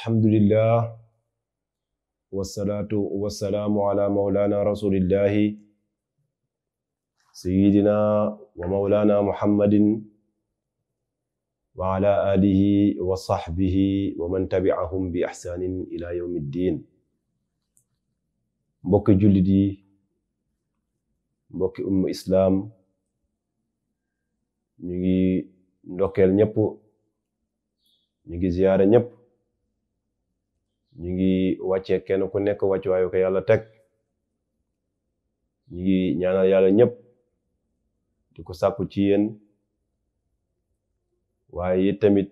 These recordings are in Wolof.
alhamdulillah wassalatu wassalamu ala maulana rasulillahi sayyidina wa maulana muhammadin wa ala alihi wa sahbihi wa man tabi'ahum bi ihsanin ila yawmiddin. Mbokki jullit yi, mbokki ummu islaam, ñu ngi ndokkeel ñépp, ñu ngi ziyaare ñépp, ñu ngi wàccee kenn ku nekk wàcc waayu ko yàlla teg, ñu ngi ñaanal yàlla ñépp di ko sàkku ci yéen, waaye it tamit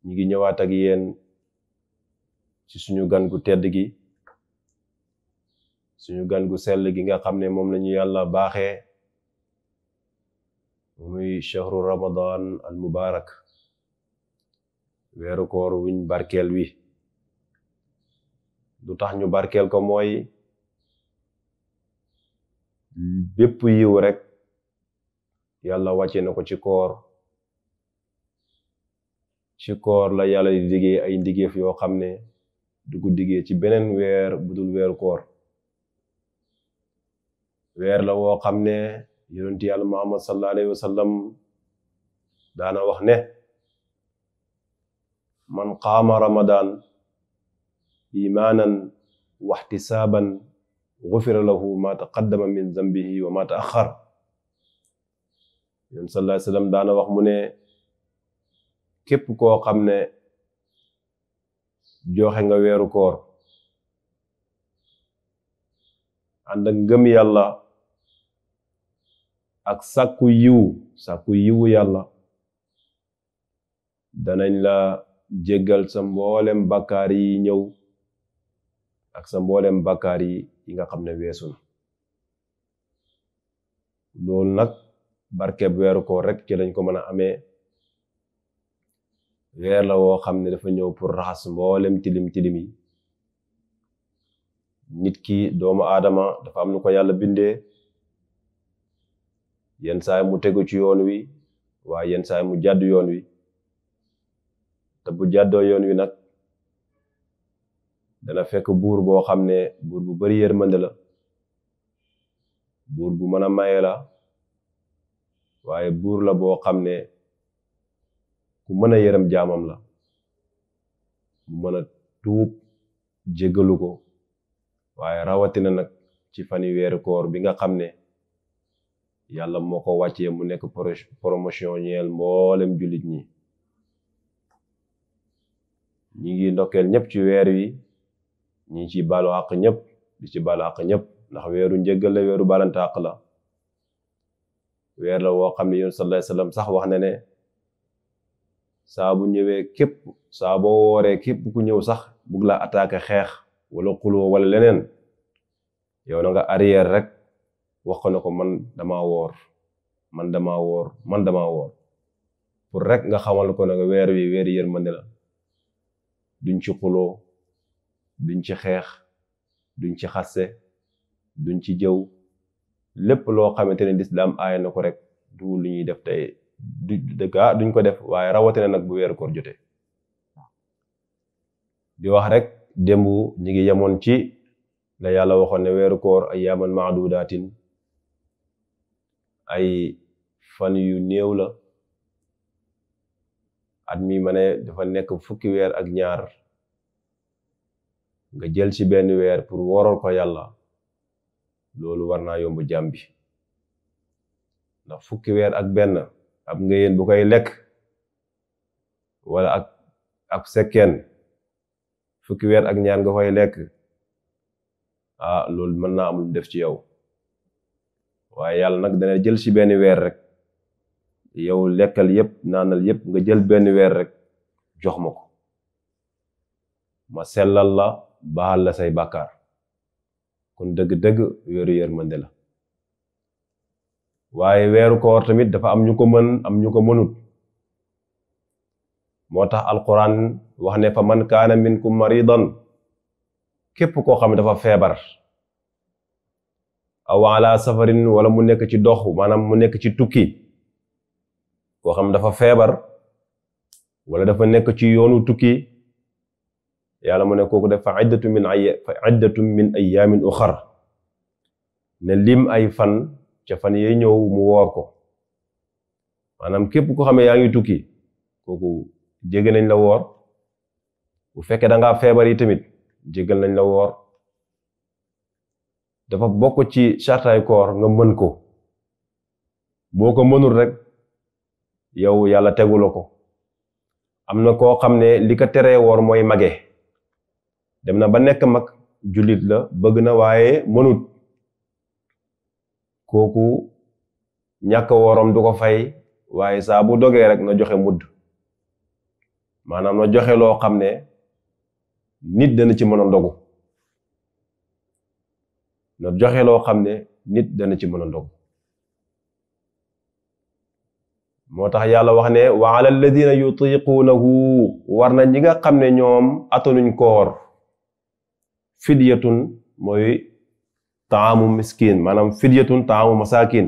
ñu ngi ñëwaat ak yéen ci suñu gan gu tedd gi, suñu gan gu sell gi nga xam ne moom lañu yàlla baaxee, muy shahru ramadan al mubarak, weeru koor wuñ barkeel wi. lu tax ñu barkeel ko mooy bépp yiw rek yàlla wàcce na ko ci koor la yàlla di diggee ay ndigeef yoo xam ne du ko diggee ci beneen weer bu dul weeru koor. weer la woo xam ne yonent yàlla Muhammad sallallahu alayhi wa sallam daana wax ne man qaama ramadan imaanan waxtisaaban gufira lahu ma taqaddama min zambihi wa ma taaxar. yonent sallallahu alayhi wa sallam daana wax mu ne képp koo xam ne joxe nga weeru koor ànd ak ngëm yàlla ak sàkku yiwu yàlla, danañ la jéggal sa mboolem bakkaar yi ñëw ak sa mboolem bakkaar yi nga xam ne weesu na. loolu nag barkeb weeru koor rek ci lañ ko mën a amee. weer la woo xam ne dafa ñëw pour raxas mboolem tilim yi. nit ki doomu aadama dafa am nu ko yàlla bindee, yenn saay mu tegu ci yoon wi, waaye yenn saay mu jàdd yoon wi. te bu jàddoo yoon wi nag dana fekk buur boo xam ne buur bu bari yërmande la, buur bu mën a maye la, waaye buur la boo xam ne ku mën a yërëm jaamam la, mu mën a tuub jéggalu ko. waaye rawatina nag ci fani weeru koor bi nga xam ne yàlla moo ko wàccee mu nekk promotion ñeel mboolem jullit ñi. ñi ngi ndokkeel ñëpp ci weer wi, ñi ci baalu àq ñëpp di ci baalu àq ñëpp, ndax weeru njéggal la, weeru baalante àq la. weer la woo xam ne yoon sallallahu alayhi wasallam sax wax na ne saa bu ñëwee saa boo wooree képp ku ñëw sax bugg la attaquer xeex wala xuloo wala leneen, yow na nga arrière rek wax ko ne ko man dama woor pour rek nga xamal ko ne weer wi weeri yërmande la. duñ ci xuloo, duñ ci xeex, duñ ci xasse, duñ ci jëw. lépp loo xamante ne lislaam aaya na ko rek du lu ñuy def tey duñ ko def, waaye rawatina nag bu weeru koor jotee. di wax rek démb ñi ngi yemoon ci la yàlla waxoon ne weeru koor ayyaaman ma'duudaatin, ay fan yu néew la. at mi ma ne dafa nekk fukki weer ak ñaar, nga jël ci benn weer pour wooral ko yàlla, loolu war naa yomb jàmm bi. ndax fukki weer ak benn ab ngëyeen bu koy lekk wala ak sekkeen, fukki weer ak ñaar nga koy lekk, loolu mën naa am lu def ci yow. waaye yàlla nag dana jël ci benn weer rek, yow lekkal yépp naanal yépp, nga jël benn weer rek jox ma ko, ma sellal la baal la say bàkkaar. kon dëgg-dëgg weeru yërmande la. waaye weeru koor tamit dafa am ñu ko mën am ñu ko mënut. moo tax alquran wax ne fa man kaana minkum maridan, képp koo xam ne dafa feebar, aw ala safarin, wala mu nekk ci dox, maanaam mu nekk ci tukki, koo xam dafa feebar wala dafa nekk ci yoonu tukki, yàlla mu ne kooku def fa iddatun min ayaamin uxar ne lim ay fan ca fan yee ñëw mu woor ko maanaam képp ko xam ne yaa ngi tukki kooku jéggal nañ la woor bu fekkee da ngaa feebar yi tamit jéggal nañ la woor dafa bokk ci sartaay koor nga mën ko boo ko mënul rek yow yàlla tegu la ko am na koo xam ne li ko teree woor mooy mage dem na ba nekk mag jullit la bëgg na waaye mënut kooku ñàkk woorom du ko fay waaye saa bu dogee rek na joxe mudd maanaam na joxe loo xam ne nit dana ci mën a ndogu na joxe loo xam ne nit dana ci mën a ndogu moo tax yàlla wax ne wa ala alladina yutiquunahu war na ñi nga xam ne ñoom atanuñ koor fidyatun mooy taamu miskin maanaam fidyatun taamu masakin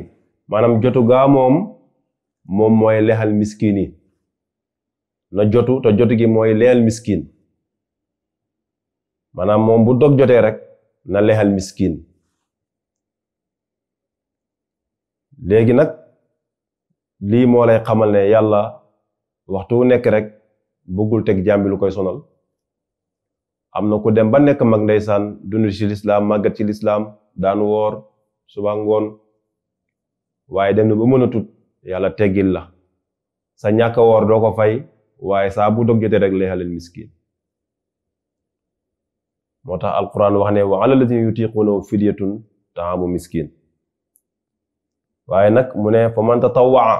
maanaam jotu gaa moom mooy lexal miskin yi na jotu te jotu gi mooy lexal miskin maanaam moom bu dog jotee rek na lexal miskin léegi nag lii moo lay xamal ne yàlla waxtu wu nekk rek bëggul teg jàmbi lu koy sonal am na ku dem ba nekk mag ndeysaan dund ci lislaam màggat ci lislaam daan woor suba ngoon waaye dem na ba mën a tut yàlla teggil la sa ñàkk woor doo ko fay waaye saa bu dog jotee rek leexalal miskin moo tax alquran wax ne wa ala alladina yutiquunahu fidyatun taamu miskin waaye nag mu ne fa man tatawwaa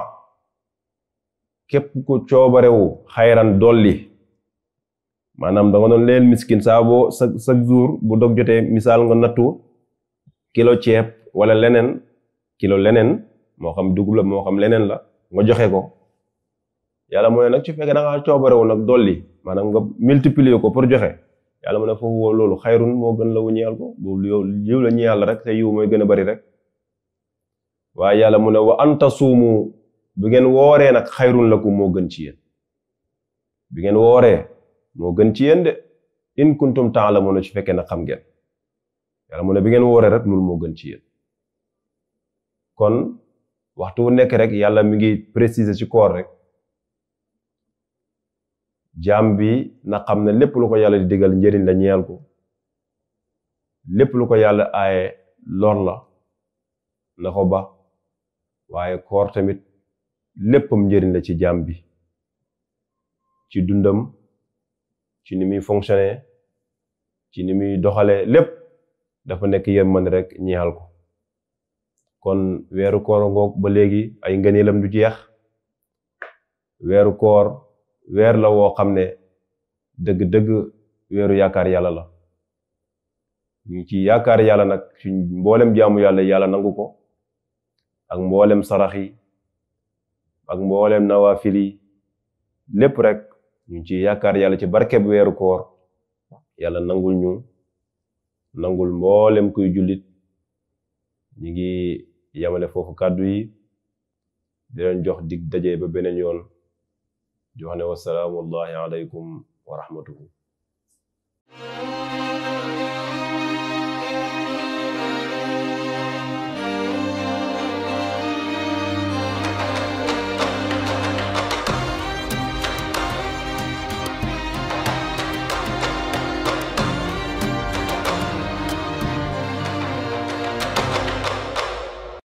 képp ku coobarewu xayran dolli maanaam da nga doon leel miskin saa boo chaque jour bu dog jotee misaal nga nattu kilo ceeb wala leneen kilo leneen moo xam dugub la moo xam leneen la nga joxe ko yàlla mu ne nag su fekkee da nga coobarewu nag dolli maanaam nga multiplier ko pour joxe yàlla mu ne foofu woo loolu xayrun moo gën la wu ñeel ko boobu yow yiw la ñeel rek te yiw mooy gën a bari rek waaye yàlla mu ne wa an tasuumu bu ngeen wooree nag xayrun lakum moo gën ci yéen bi ngeen wooree moo gën ci yéen de in kuntum ta'lamuuna ci fekkee nag xam ngeen yàlla mu ne bi ngeen wooree rek loolu moo gën ci yéen kon waxtu wu nekk rek yàlla mi ngi préciser ci koor rek jaam bi na xam ne lépp lu ko yàlla di digal njëriñ la ñeel ko lépp lu ko yàlla aaye lor la na ko ba waaye koor tamit léppam njëriñ la ci jaam bi ci dundam ci ni muy fonctionner ci ni muy doxalee lépp dafa nekk yërmande rek ñeexal ko kon weeru koor ngoog ba léegi ay ngëneelam du jeex weeru koor weer la woo xam ne dëgg-dëgg weeru yaakaar yàlla la ñu ci yaakaar yàlla nag ci mboolem jaamu yàlla yàlla nangu ko ak mboolem sarax yi ak mboolem nawaafil yi lépp rek ñu ci yaakaar yàlla ci barkeb weeru koor yàlla nangul ñu nangul mboolem kuy jullit ñi ngi yamale foofu kàddu yi di leen jox dig daje ba beneen yoon di wax ne wasalaamu allahi aleykum wa rahmatuhu